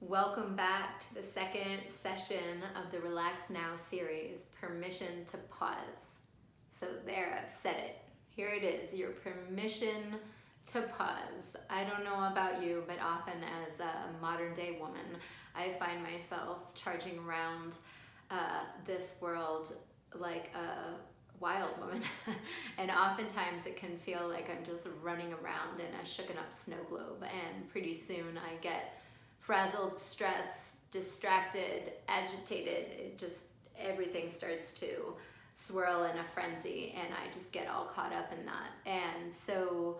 Welcome back to the second session of the Relax Now series, Permission to Pause. So there, I've said it. Here it is, your permission to pause. I don't know about you, but often as a modern day woman, I find myself charging around this world like a wild woman. And oftentimes it can feel like I'm just running around in a shooken up snow globe, and pretty soon I get frazzled, stressed, distracted, agitated. Everything starts to swirl in a frenzy, and I just get all caught up in that. And so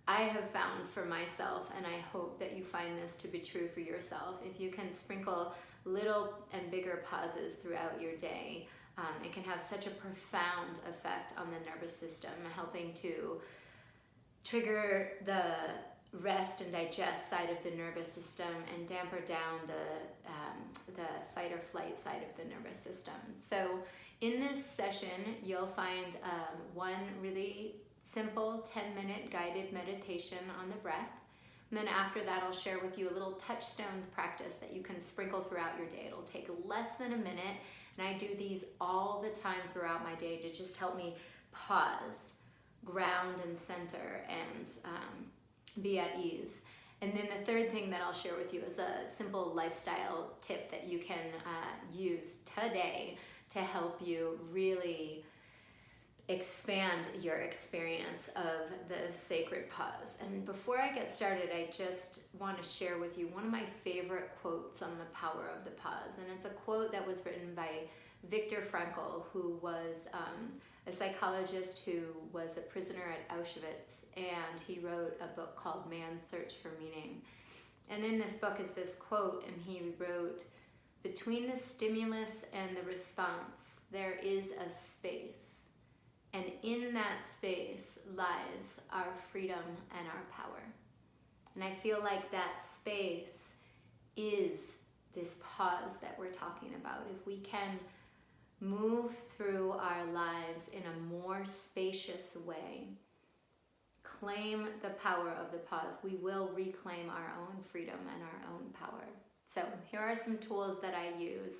I have found for myself, and I hope that you find this to be true for yourself, if you can sprinkle little and bigger pauses throughout your day, it can have such a profound effect on the nervous system, helping to trigger the rest and digest side of the nervous system and damper down the fight or flight side of the nervous system. So in this session, you'll find one really simple 10-minute guided meditation on the breath. And then after that, I'll share with you a little touchstone practice that you can sprinkle throughout your day. It'll take less than a minute, and I do these all the time throughout my day to just help me pause, ground and center, and be at ease. And then the third thing that I'll share with you is a simple lifestyle tip that you can use today to help you really expand your experience of the sacred pause. And before I get started, I just want to share with you one of my favorite quotes on the power of the pause. And it's a quote that was written by Viktor Frankl, who was a psychologist who was a prisoner at Auschwitz, and he wrote a book called Man's Search for Meaning. And in this book is this quote, and he wrote, "Between the stimulus and the response, there is a space. And in that space lies our freedom and our power." And I feel like that space is this pause that we're talking about. If we can move through our lives in a more spacious way, claim the power of the pause, we will reclaim our own freedom and our own power. So here are some tools that I use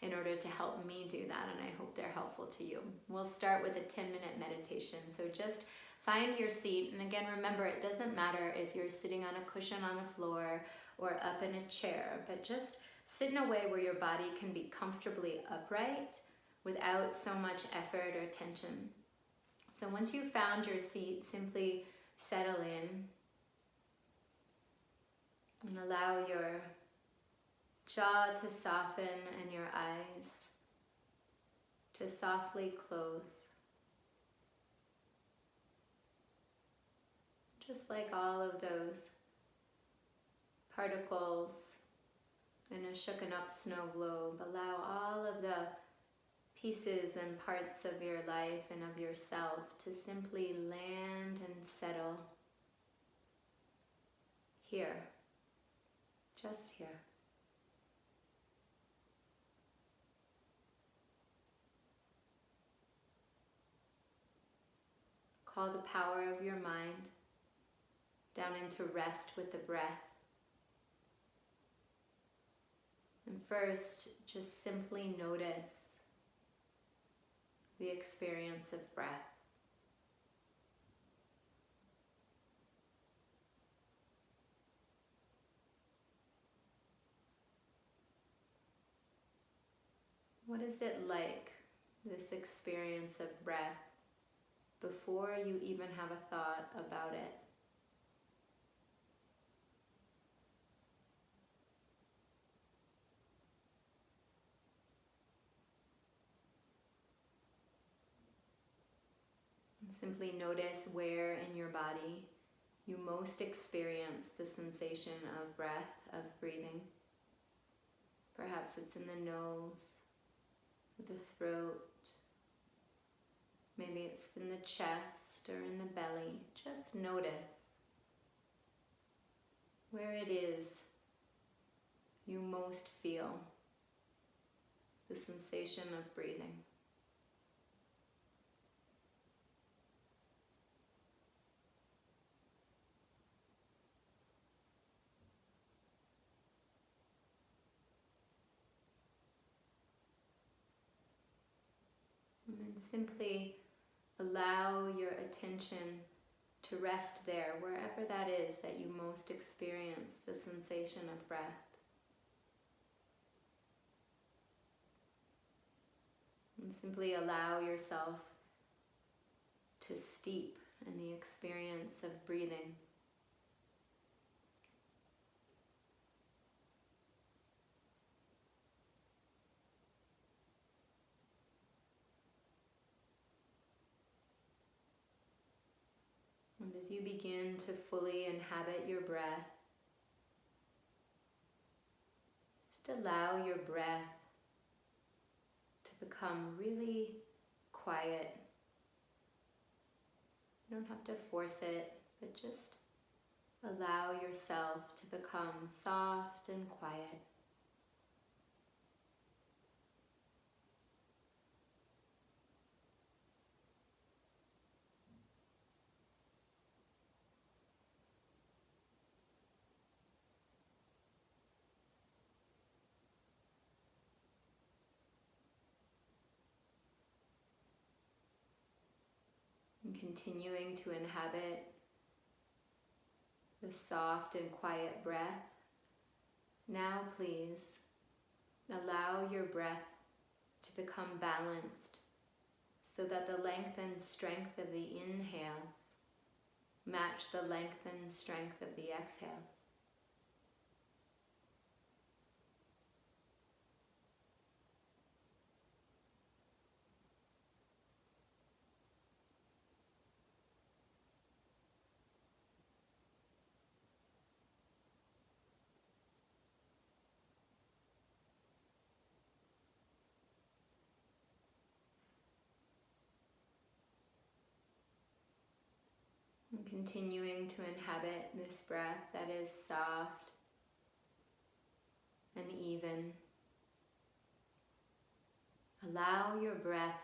in order to help me do that, and I hope they're helpful to you. We'll start with a 10-minute meditation. So just find your seat, and again, remember, it doesn't matter if you're sitting on a cushion on a floor or up in a chair, but just sit in a way where your body can be comfortably upright without so much effort or tension. So once you've found your seat, simply settle in and allow your jaw to soften and your eyes to softly close. Just like all of those particles in a shooken up snow globe, allow all of the pieces and parts of your life and of yourself to simply land and settle here, just here. Call the power of your mind down into rest with the breath. And first, just simply notice the experience of breath. What is it like, this experience of breath, before you even have a thought about it? Simply notice where in your body you most experience the sensation of breath, of breathing. Perhaps it's in the nose, the throat. Maybe it's in the chest or in the belly. Just notice where it is you most feel the sensation of breathing. simply allow your attention to rest there, wherever that is that you most experience the sensation of breath. And simply allow yourself to steep in the experience of breathing. And as you begin to fully inhabit your breath, just allow your breath to become really quiet. You don't have to force it, but just allow yourself to become soft and quiet. And continuing to inhabit the soft and quiet breath, now please allow your breath to become balanced so that the length and strength of the inhales match the length and strength of the exhales. And continuing to inhabit this breath that is soft and even. Allow your breath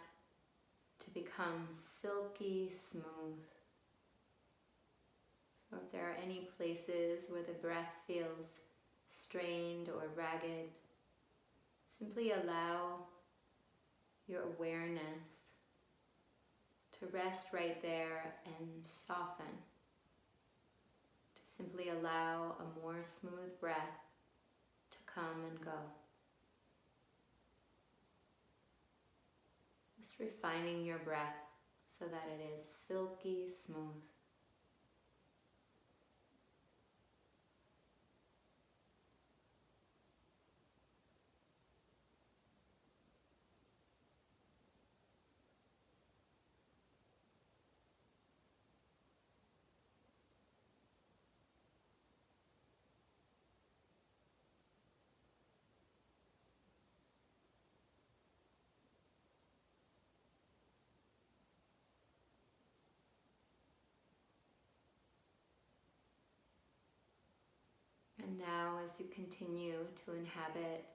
to become silky smooth. So if there are any places where the breath feels strained or ragged, simply allow your awareness to rest right there and soften. To simply allow a more smooth breath to come and go. Just refining your breath so that it is silky smooth. And now as you continue to inhabit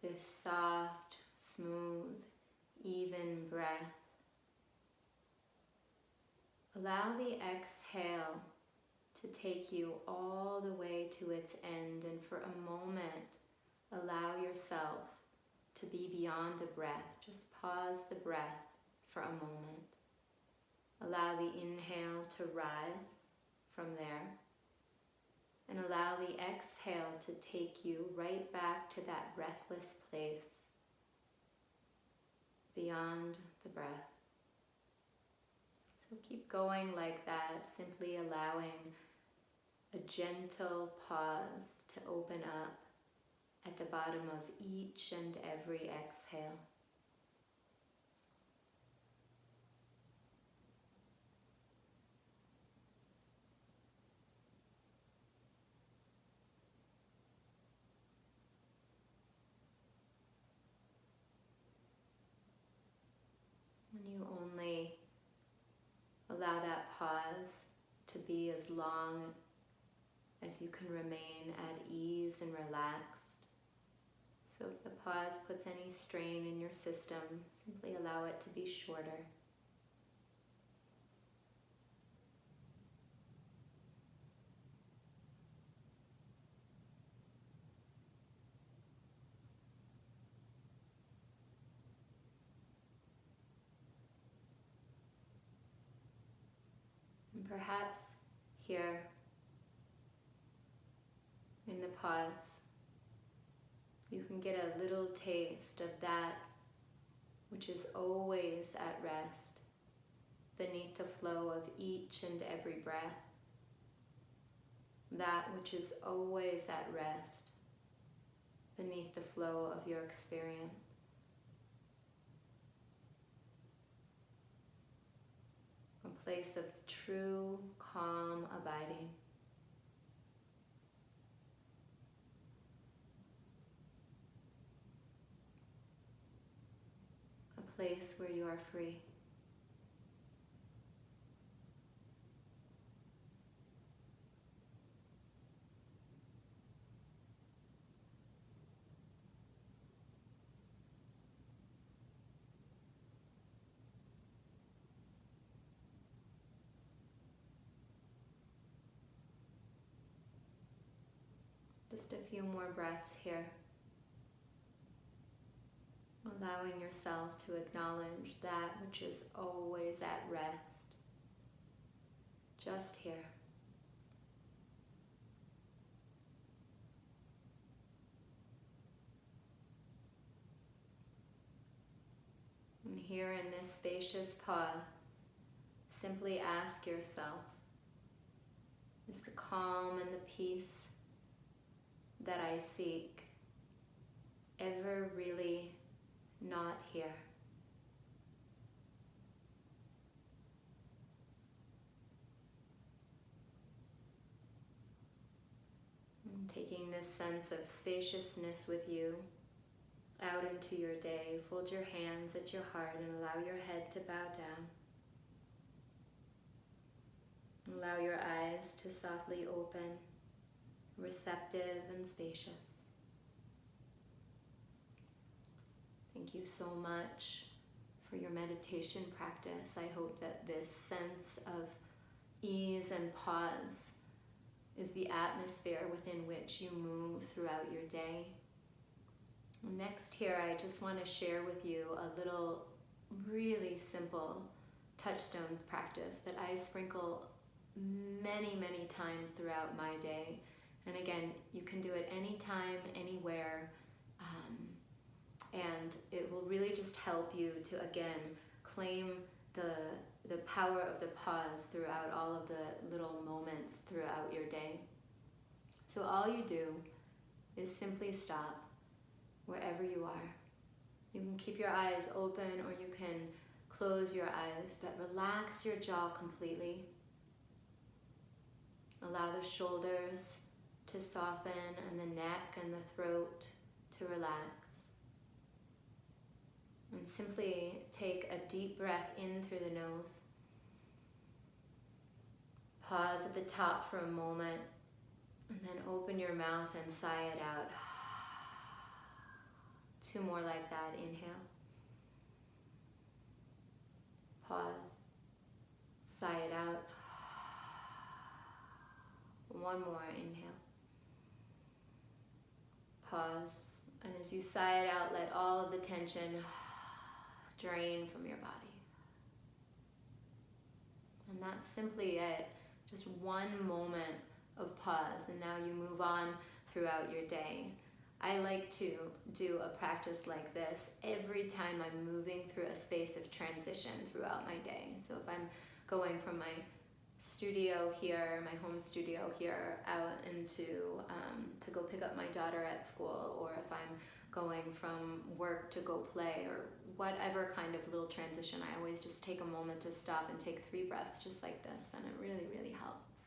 this soft, smooth, even breath, allow the exhale to take you all the way to its end, and for a moment allow yourself to be beyond the breath. Just pause the breath for a moment. Allow the inhale to rise from there, and allow the exhale to take you right back to that breathless place beyond the breath. So keep going like that, simply allowing a gentle pause to open up at the bottom of each and every exhale. And you only allow that pause to be as long as you can remain at ease and relaxed. So if the pause puts any strain in your system, simply allow it to be shorter. perhaps here in the pause, you can get a little taste of that which is always at rest beneath the flow of each and every breath. That which is always at rest beneath the flow of your experience. A place of true, calm abiding. A place where you are free. Just a few more breaths here. Allowing yourself to acknowledge that which is always at rest. Just here. And here in this spacious pause, simply ask yourself, is the calm and the peace that I seek ever really not here? And taking this sense of spaciousness with you out into your day, fold your hands at your heart and allow your head to bow down. Allow your eyes to softly open, receptive and spacious. Thank you so much for your meditation practice. I hope that this sense of ease and pause is the atmosphere within which you move throughout your day. Next here, I just want to share with you a little really simple touchstone practice that I sprinkle many, many times throughout my day. And again, you can do it anytime, anywhere, and it will really just help you to, again, claim the power of the pause throughout all of the little moments throughout your day. So all you do is simply stop wherever you are. You can keep your eyes open or you can close your eyes, but relax your jaw completely. Allow the shoulders to soften and the neck and the throat to relax. And simply take a deep breath in through the nose. Pause at the top for a moment and then open your mouth and sigh it out. 2 more like that. Inhale. Pause. Sigh it out. 1 more. Inhale. Pause. And as you sigh it out, let all of the tension drain from your body. And that's simply it. Just 1 moment of pause, and now you move on throughout your day. I like to do a practice like this every time I'm moving through a space of transition throughout my day. So if I'm going from my studio here, my home studio here, out into to go pick up my daughter at school, or if I'm going from work to go play, or whatever kind of little transition, I always just take a moment to stop and take 3 breaths just like this, and it really, really helps.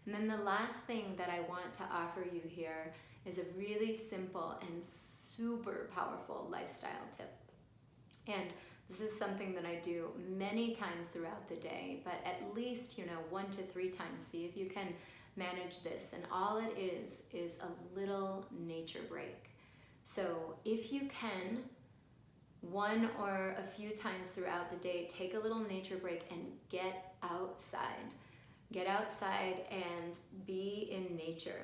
And then the last thing that I want to offer you here is a really simple and super powerful lifestyle tip. And this is something that I do many times throughout the day, but at least, 1 to 3 times. See if you can manage this. And all it is a little nature break. So if you can, 1 or a few times throughout the day, take a little nature break and get outside. Get outside and be in nature.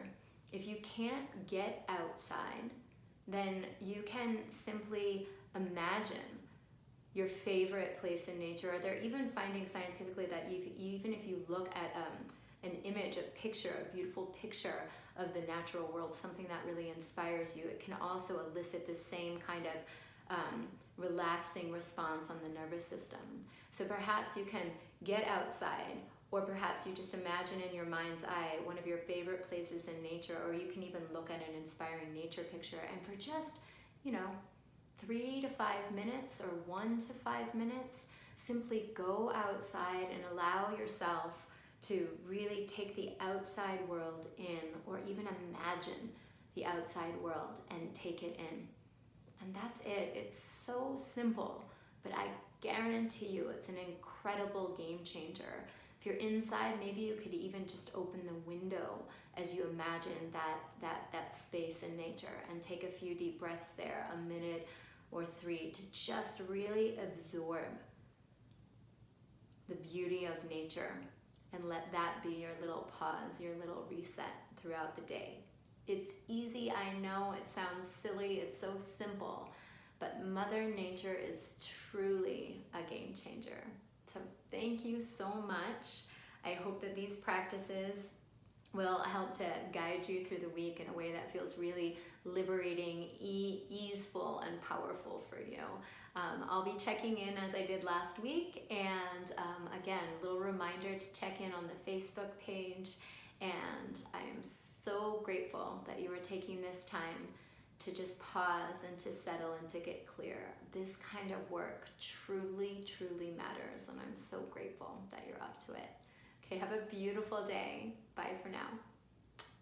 If you can't get outside, then you can simply imagine your favorite place in nature, or they're even finding scientifically that even if you look at an image, a picture, a beautiful picture of the natural world, something that really inspires you, it can also elicit the same kind of relaxing response on the nervous system. So perhaps you can get outside, or perhaps you just imagine in your mind's eye one of your favorite places in nature, or you can even look at an inspiring nature picture, and for just, 3 to 5 minutes or 1 to 5 minutes, simply go outside and allow yourself to really take the outside world in, or even imagine the outside world and take it in. And that's it. It's so simple, but I guarantee you it's an incredible game changer. If you're inside, maybe you could even just open the window as you imagine that space in nature, and take a few deep breaths there, a minute or 3, to just really absorb the beauty of nature, and let that be your little pause, your little reset throughout the day. It's easy, I know, it sounds silly, it's so simple, but Mother Nature is truly a game changer. So thank you so much. I hope that these practices will help to guide you through the week in a way that feels really liberating, easeful, and powerful for you. I'll be checking in as I did last week, and again, a little reminder to check in on the Facebook page, and I am so grateful that you are taking this time to just pause and to settle and to get clear. This kind of work truly, truly matters, and I'm so grateful that you're up to it. Okay, have a beautiful day. Bye for now.